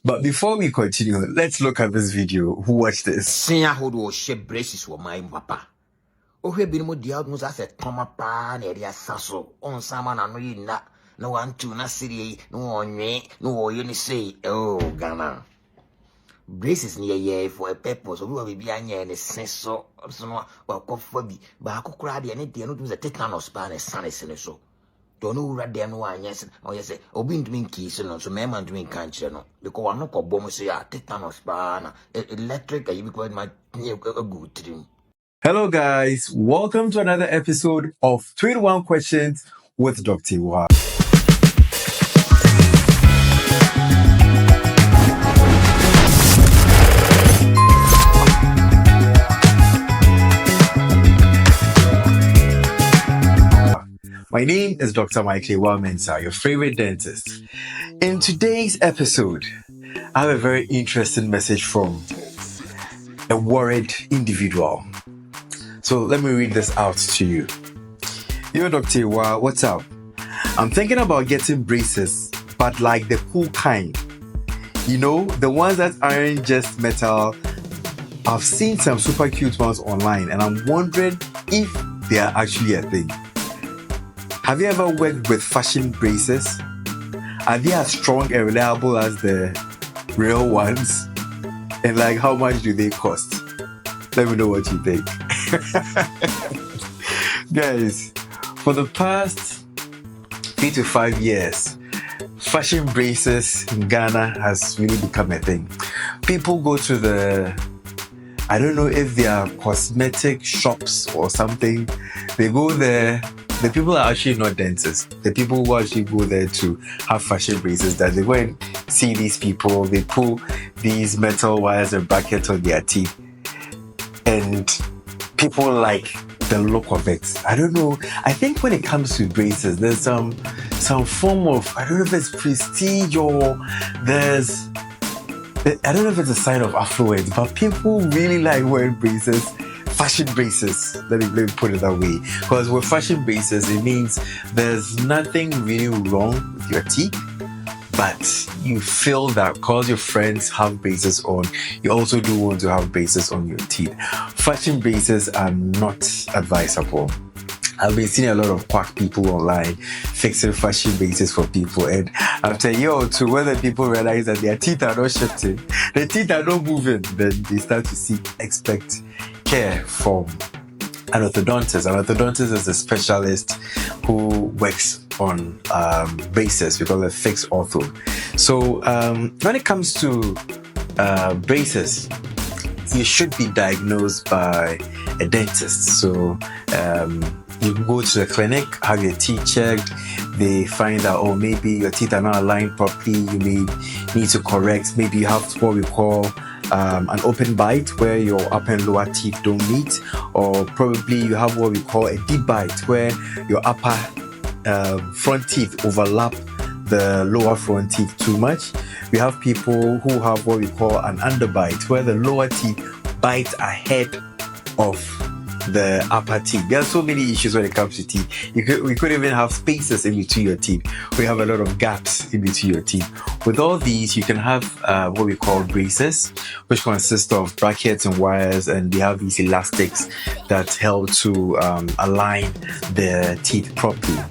But before we continue, let's look at this video. Who watched this? Senior hold will shape braces for my papa. Oh, we have been more diagnosed as a Tomapan area sasso on someone and no one to na city, no one, no you say, oh, Ghana. Braces near ye for a purpose, or will be any sense so, or coffee, but I could cry any day, not with a tetanus span as sun is so. Don't know right there, no one, yes, or yes, or being doing keys, so man doing cancer, no, because I'm not called bomb, say, tetanus span, electric, you because my good dream. Hello, guys. Welcome to another episode of 21 Questions with Dr. Awua. My name is Dr. Michael Awua, your favorite dentist. In today's episode, I have a very interesting message from a worried individual. So let me read this out to you. Yo, Dr. Awua, what's up? I'm thinking about getting braces, but like the cool kind. You know, the ones that aren't just metal. I've seen some super cute ones online, and I'm wondering if they are actually a thing. Have you ever worked with fashion braces? Are they as strong and reliable as the real ones? And like, how much do they cost? Let me know what you think. Guys, for the past 3 to 5 years, fashion braces in Ghana has really become a thing. People go to I don't know if they are cosmetic shops or something. They go there. The people are actually not dentists. The people who actually go there to have fashion braces, that they go and see these people, they pull these metal wires and brackets on their teeth. And people like the look of it. I don't know. I think when it comes to braces, there's some form of, I don't know if it's prestige or I don't know if it's a sign of affluence, but people really like wearing braces. Fashion braces, let me put it that way, because with fashion braces it means there's nothing really wrong with your teeth, but you feel that because your friends have braces on, you also do want to have braces on your teeth. Fashion braces are not advisable. I've been seeing a lot of quack people online fixing fashion braces for people, and after a year or two, when the people realize that their teeth are not shifting, the teeth are not moving, then they start to expect care from an orthodontist. An orthodontist is a specialist who works on braces. We call it fixed ortho. So when it comes to braces, you should be diagnosed by a dentist. So you go to the clinic, have your teeth checked. They find out, oh, maybe your teeth are not aligned properly. You may need to correct. Maybe you have what we call an open bite, where your upper and lower teeth don't meet, or probably you have what we call a deep bite, where your upper front teeth overlap the lower front teeth too much. We have people who have what we call an underbite, where the lower teeth bite ahead of the upper teeth. There are so many issues when it comes to teeth. We could even have spaces in between your teeth. We have a lot of gaps in between your teeth. With all these, you can have what we call braces, which consist of brackets and wires, and they have these elastics that help to align the teeth properly.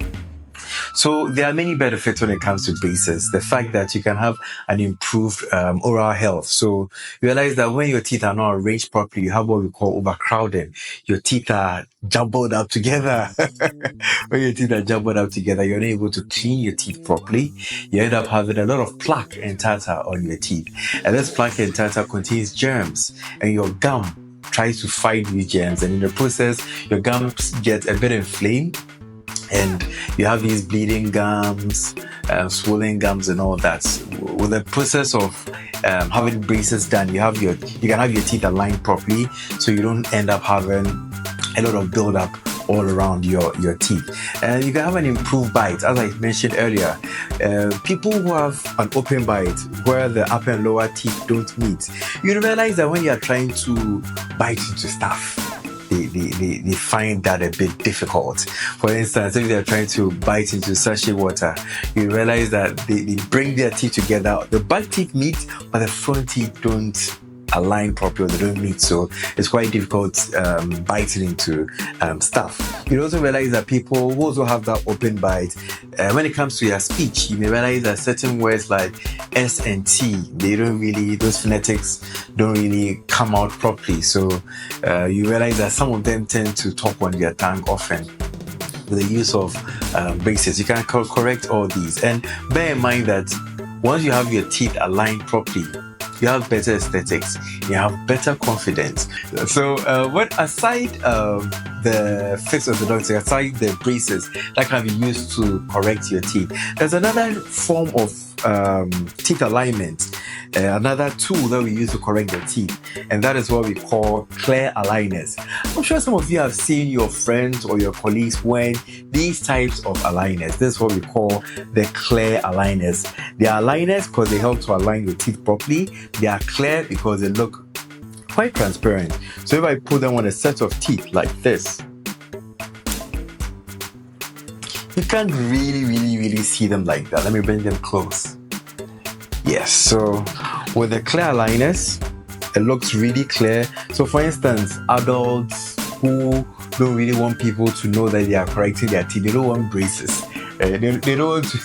So there are many benefits when it comes to braces. The fact that you can have an improved oral health. So you realize that when your teeth are not arranged properly, you have what we call overcrowding. Your teeth are jumbled up together. When your teeth are jumbled up together, you're not able to clean your teeth properly. You end up having a lot of plaque and tartar on your teeth. And this plaque and tartar contains germs, and your gum tries to fight these germs. And in the process, your gums get a bit inflamed, and you have these bleeding gums, swollen gums, and all that. With the process of having braces done, you can have your teeth aligned properly, so you don't end up having a lot of buildup all around your teeth. And you can have an improved bite, as I mentioned earlier. People who have an open bite, where the upper and lower teeth don't meet, you realize that when you are trying to bite into stuff, they find that a bit difficult. For instance, if they're trying to bite into sachet water, you realize that they bring their teeth together. The back teeth meet, but the front teeth don't align properly, they don't meet, so it's quite difficult biting into stuff. You also realize that people who also have that open bite, when it comes to your speech, you may realize that certain words like S and T, those phonetics don't really come out properly, so you realize that some of them tend to talk on their tongue often. With the use of braces, you can correct all these, and bear in mind that once you have your teeth aligned properly, you have better aesthetics, you have better confidence. So aside the fixed orthodontic, aside the braces that can be used to correct your teeth, there's another form of teeth alignment, another tool that we use to correct the teeth, and that is what we call clear aligners. I'm sure some of you have seen your friends or your colleagues wearing these types of aligners. This is what we call the clear aligners. They are aligners because they help to align your teeth properly. They are clear because they look quite transparent. So if I put them on a set of teeth like this, you can't really see them like that. Let me bring them close. Yes, so with the clear aligners, it looks really clear. So for instance, adults who don't really want people to know that they are correcting their teeth, they don't want braces. They don't want to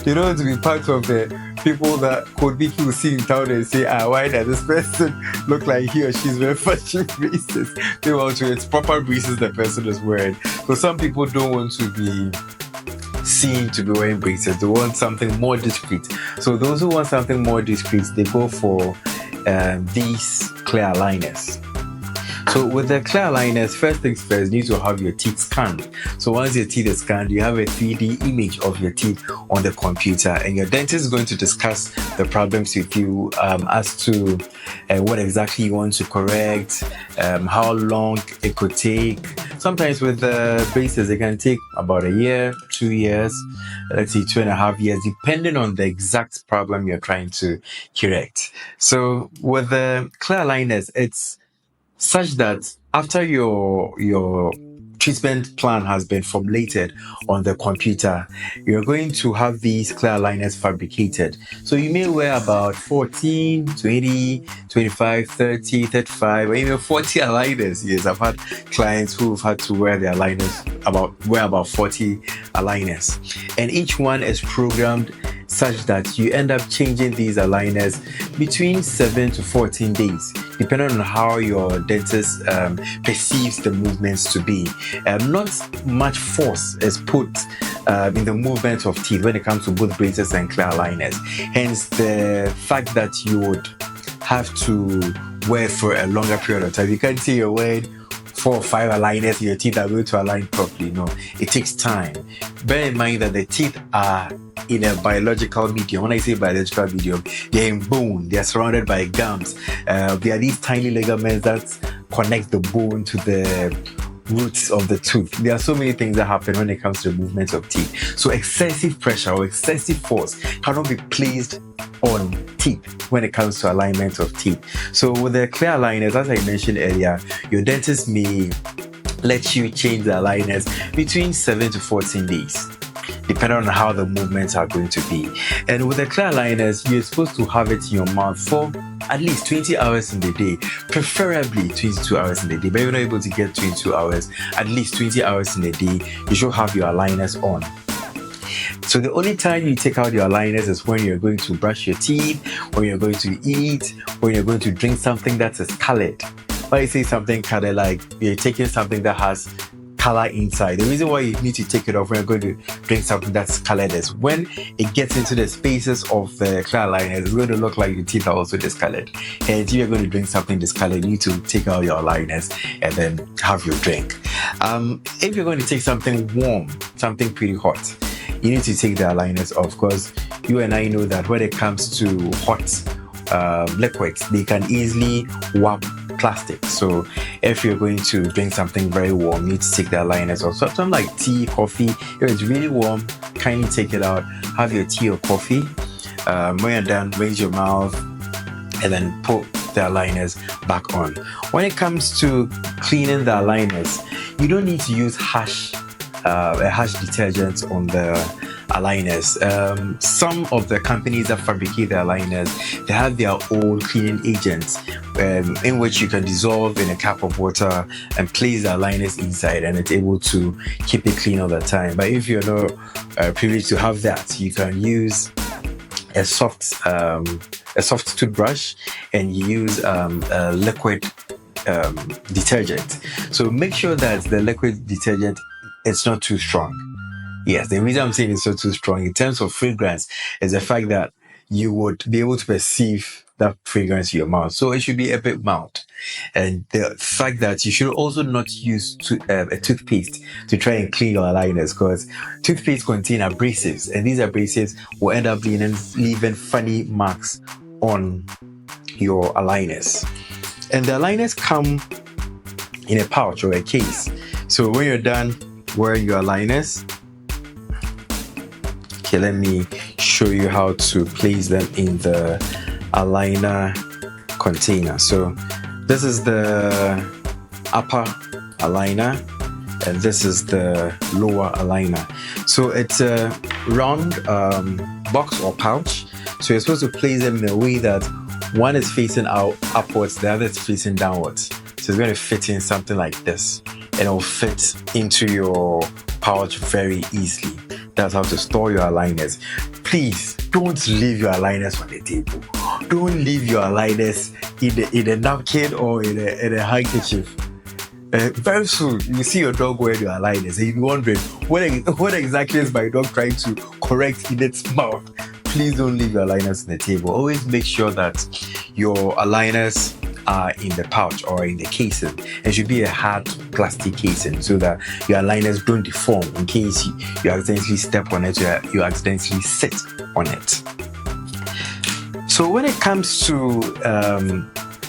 they don't want to be part of the people that could be people see in town and say, why does this person look like he or she's wearing fashion braces? They want to, it's proper braces the person is wearing. So some people don't want to be seen to be wearing braces. They want something more discreet. So those who want something more discreet, they go for these clear aligners. So with the clear aligners, first things first, you need to have your teeth scanned. So once your teeth is scanned, you have a 3D image of your teeth on the computer, and your dentist is going to discuss the problems with you as to what exactly you want to correct, how long it could take. Sometimes with the braces, it can take about a year, 2 years, let's say 2.5 years, depending on the exact problem you're trying to correct. So with the clear aligners, it's such that after your treatment plan has been formulated on the computer, you're going to have these clear aligners fabricated. So you may wear about 14, 20, 25, 30, 35, or even 40 aligners. Yes, I've had clients who've had to wear their aligners, wear about 40 aligners. And each one is programmed such that you end up changing these aligners between 7 to 14 days, depending on how your dentist perceives the movements to be. Not much force is put in the movement of teeth when it comes to both braces and clear aligners. Hence the fact that you would have to wear for a longer period of time. You can't say you're wearing 4 or 5 aligners, your teeth are going to align properly. No, it takes time. Bear in mind that the teeth are in a biological medium. When I say biological medium, they're in bone, they're surrounded by gums. There are these tiny ligaments that connect the bone to the roots of the tooth. There are so many things that happen when it comes to the movement of teeth. So excessive pressure or excessive force cannot be placed on teeth when it comes to alignment of teeth. So with the clear aligners, as I mentioned earlier, your dentist may let you change the aligners between 7 to 14 days, depending on how the movements are going to be. And with the clear aligners, you're supposed to have it in your mouth for at least 20 hours in the day, preferably 22 hours in the day. But if you're not able to get 22 hours, at least 20 hours in the day, you should have your aligners on. So the only time you take out your aligners is when you're going to brush your teeth, when you're going to eat, when you're going to drink something that is colored. When I say something colored, like you're taking something that has color inside. The reason why you need to take it off when you're going to drink something that's colored is when it gets into the spaces of the clear aligners, it's going to look like your teeth are also discolored. And if you're going to drink something discolored, you need to take out your aligners and then have your drink. If you're going to take something warm, something pretty hot, you need to take the aligners off, because you and I know that when it comes to hot liquids, they can easily warp plastic. So if you're going to drink something very warm, you need to take the aligners off. So something like tea, coffee, if it's really warm, kindly take it out. Have your tea or coffee. When you're done, raise your mouth and then put the aligners back on. When it comes to cleaning the aligners, you don't need to use a harsh detergent on the aligners. Some of the companies that fabricate the aligners, they have their own cleaning agents in which you can dissolve in a cup of water and place the aligners inside, and it's able to keep it clean all the time. But if you're not privileged to have that, you can use a soft toothbrush, and you use a liquid detergent. So make sure that the liquid detergent is not too strong. Yes, the reason I'm saying it's not too strong in terms of fragrance is the fact that you would be able to perceive that fragrance in your mouth. So it should be a bit mild. And the fact that you should also not use a toothpaste to try and clean your aligners, because toothpaste contain abrasives, and these abrasives will end up leaving funny marks on your aligners. And the aligners come in a pouch or a case. So when you're done wearing your aligners, okay, let me show you how to place them in the aligner container. So this is the upper aligner, and this is the lower aligner. So it's a round box or pouch. So you're supposed to place them in a way that one is facing out upwards, the other is facing downwards. So it's going to fit in something like this, and it'll fit into your pouch very easily. That's how to store your aligners. Please don't leave your aligners on the table. Don't leave your aligners in a napkin or in a handkerchief. Very soon you see your dog wearing your aligners, and you'll be wondering what exactly is my dog trying to correct in its mouth. Please don't leave your aligners on the table. Always make sure that your aligners are in the pouch or in the casing. It should be a hard plastic casing so that your aligners don't deform in case you accidentally step on it, you accidentally sit on it. So when it comes to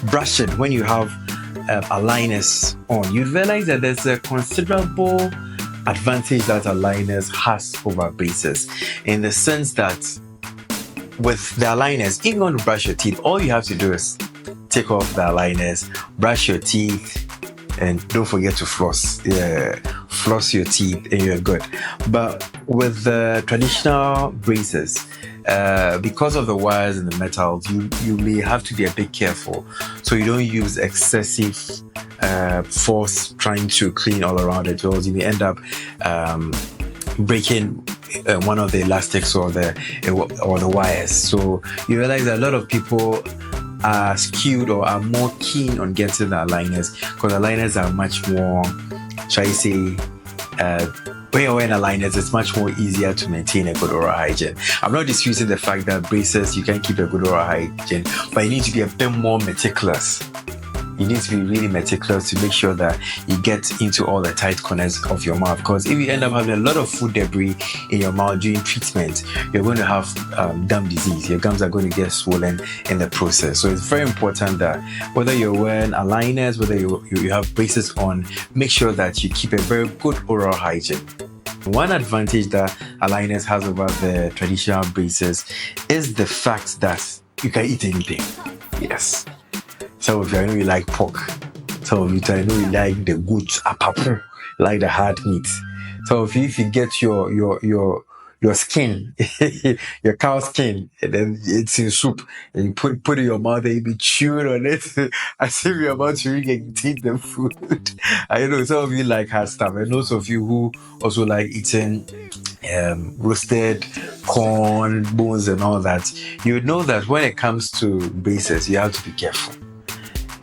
brushing, when you have aligners on, you realize that there's a considerable advantage that aligners has over braces, in the sense that with the aligners, if you want to brush your teeth, all you have to do is take off the aligners, brush your teeth, and don't forget to floss. Yeah, floss your teeth and you're good. But with the traditional braces, because of the wires and the metals, you may have to be a bit careful, so you don't use excessive force trying to clean all around it, or you may end up breaking one of the elastics or the wires. So you realize that a lot of people are skewed or are more keen on getting the aligners, because aligners are much more, shall I say, when you're wearing aligners, it's much more easier to maintain a good oral hygiene. I'm not disputing the fact that braces, you can keep a good oral hygiene, but you need to be a bit more meticulous. You need to be really meticulous to make sure that you get into all the tight corners of your mouth, because if you end up having a lot of food debris in your mouth during treatment, you're going to have gum disease. Your gums are going to get swollen in the process. So it's very important that whether you're wearing aligners, whether you have braces on, make sure that you keep a very good oral hygiene. One advantage that aligners has over the traditional braces is the fact that you can eat anything. Yes. Some of you, I know you like pork. Some of you, I know you like the goat, apapu, like the hard meat. Some of you, if you get your skin, your cow skin, and then it's in soup, and you put it in your mouth, and you be chewing on it as if you're about to really eat the food. I know some of you like hard stuff, and those of you who also like eating roasted corn, bones, and all that, you know that when it comes to braces, you have to be careful.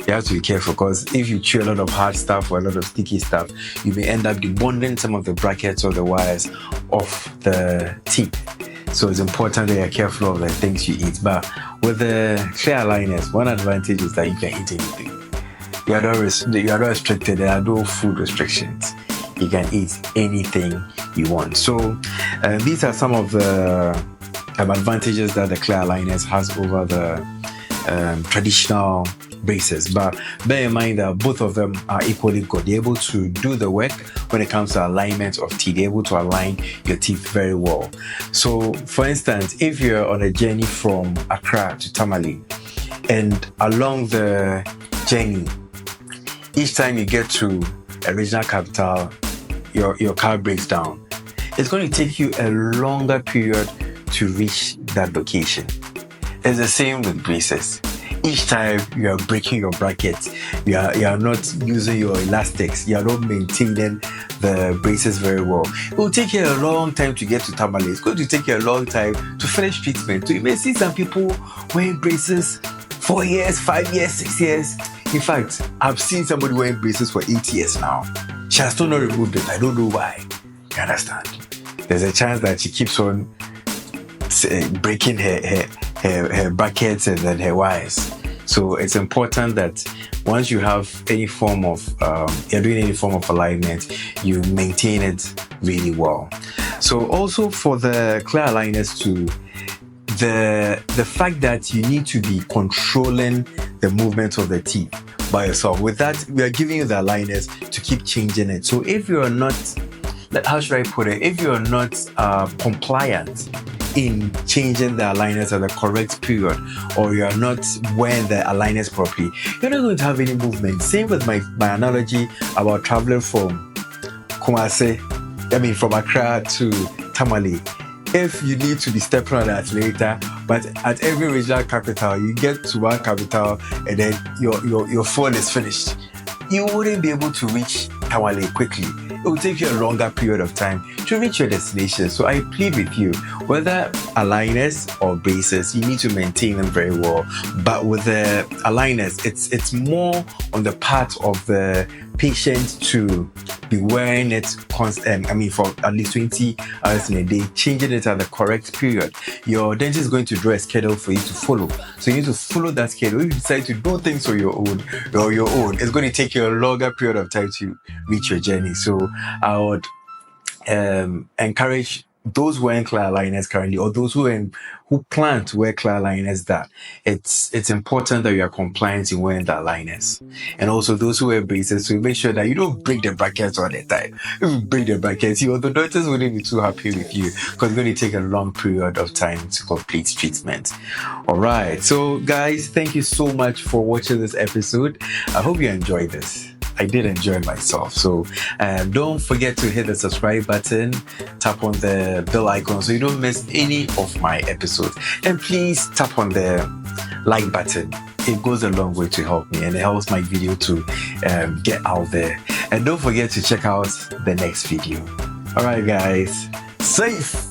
You have to be careful, because if you chew a lot of hard stuff or a lot of sticky stuff, you may end up debonding some of the brackets or the wires off the teeth. So it's important that you're careful of the things you eat. But with the clear aligners, one advantage is that you can eat anything. You are not restricted. There are no food restrictions. You can eat anything you want. So these are some of the advantages that the clear aligners has over the traditional braces. But bear in mind that both of them are equally good. They're able to do the work when it comes to alignment of teeth. They're able to align your teeth very well. So for instance, if you're on a journey from Accra to Tamale and along the journey, each time you get to a regional capital, your car breaks down. It's going to take you a longer period to reach that location. It's the same with braces. Each time you are breaking your brackets, you are not using your elastics, you are not maintaining the braces very well. It will take you a long time to get to Tamale. It's going to take you a long time to finish treatment. So you may see some people wearing braces 4 years, 5 years, 6 years. In fact, I've seen somebody wearing braces for 8 years now. She has still not removed it. I don't know why. You understand? There's a chance that she keeps on breaking her brackets and then her wires. So it's important that once you have any form of you're doing any form of alignment, you maintain it really well. So also for the clear aligners too, the fact that you need to be controlling the movement of the teeth by yourself. With that, we are giving you the aligners to keep changing it. So if you are not, how should I put it? If you are not compliant in changing the aligners at the correct period, or you are not wearing the aligners properly, you're not going to have any movement. Same with my analogy about traveling from Kumasi, from Accra to Tamale. If you need to be stepping on the accelerator, but at every regional capital, you get to one capital and then your phone is finished, you wouldn't be able to reach Tamale quickly. It will take you a longer period of time to reach your destination. So I plead with you, whether aligners or braces, you need to maintain them very well. But with the aligners, it's more on the part of the patient to be wearing it for at least 20 hours in a day, changing it at the correct period. Your dentist is going to draw a schedule for you to follow. So you need to follow that schedule. If you decide to do things on your own, it's going to take you a longer period of time to reach your journey. So I would encourage those wearing clear aligners currently, or those who plan to wear clear aligners, that it's important that you are compliant in wearing the aligners. And also those who wear braces, so make sure that you don't break the brackets all the time. If you break the brackets, your doctors wouldn't be too happy with you, because it's going to take a long period of time to complete treatment. All right, so guys, thank you so much for watching this episode. I hope you enjoyed this. I did enjoy myself. So don't forget to hit the subscribe button, tap on the bell icon so you don't miss any of my episodes. And please tap on the like button. It goes a long way to help me, and it helps my video to get out there. And don't forget to check out the next video. All right, guys, safe.